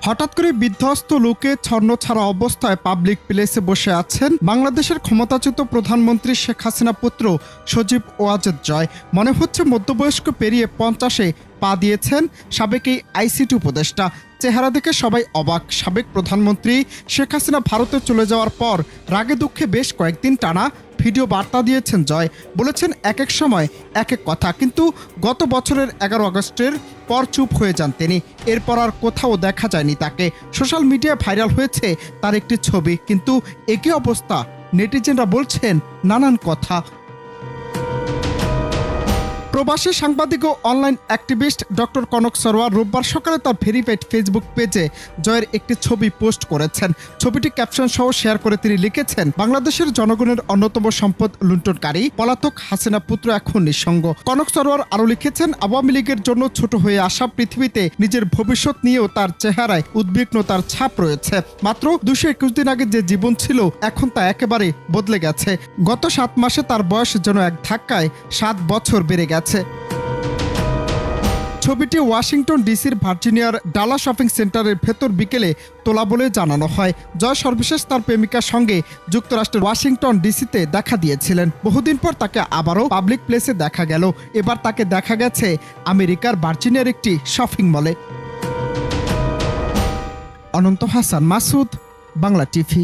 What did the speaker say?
হঠাৎ করে বিধ্বস্ত লোকে ছন্নছাড়া অবস্থায় পাবলিক প্লেসে বসে আছেন বাংলাদেশের ক্ষমতাচ্যুত প্রধানমন্ত্রী শেখ হাসিনা পুত্র সজীব ওয়াজেদ জয়। মনে হচ্ছে মধ্যবয়স্ক পেরিয়ে 50-এ পা দিয়েছেন সাবেক এই আইসিটি উপদেষ্টা। চেহারা দেখে সবাই অবাক। সাবেক প্রধানমন্ত্রী শেখ হাসিনা ভারতে চলে যাওয়ার পর রাগে দুঃখে বেশ কয়েকদিন টানা ভিডিও বার্তা দিয়েছেন জয়। বলেছেন এক এক সময় এক এক কথা, কিন্তু গত বছরের 11 আগস্টের পর চুপ হয়ে যান তিনি। এরপর আর কোথাও দেখা যায়নি তাকে। সোশ্যাল মিডিয়ায় ভাইরাল হয়েছে তার একটি ছবি, কিন্তু একই অবস্থা নেটিজেনরা বলছেন নানান কথা। প্রবাসী সাংবাদিক ও online activist doctor Kanak Sarwar রোববার সকালে তার ভেরিফাইড ফেসবুক পেজে জয়ের একটি ছবি পোস্ট করেছেন। ছবিটি ক্যাপশন সহ শেয়ার করে তিনি লিখেছেন, বাংলাদেশের জনগণের অন্যতম সম্পদ লুণ্ঠনকারী পলাতক হাসিনা পুত্র এখন নিঃসঙ্গ। কনক সরোয়ার আরও লিখেছেন, আওয়ামী লীগের জন্য ছোট হয়ে আসা পৃথিবীতে নিজের ভবিষ্যৎ নিয়েও তার চেহারায় উদ্বিগ্নতার ছাপ রয়েছে। মাত্র 221 দিন আগে যে জীবন ছিল এখন তা একেবারে বদলে গেছে। গত 7 মাসে তার বয়স যেন এক ধাক্কায় 7 বছর বেড়ে গেছে। ছবিটি ওয়াশিংটন ডিসির ভার্জিনিয়ার ডালা শপিং সেন্টারের ভেতর বিকেলে তোলা বলে জানানো হয়। জয় সর্বশেষ তার প্রেমিকার সঙ্গে যুক্তরাষ্ট্রের ওয়াশিংটন ডিসিতে দেখা দিয়েছিলেন। বহুদিন পর তাকে আবারও পাবলিক প্লেসে দেখা গেল। এবার তাকে দেখা গেছে আমেরিকার ভার্জিনিয়ার একটি শপিং মলে। অনন্ত হাসান মাসুদ, বাংলা টিভি।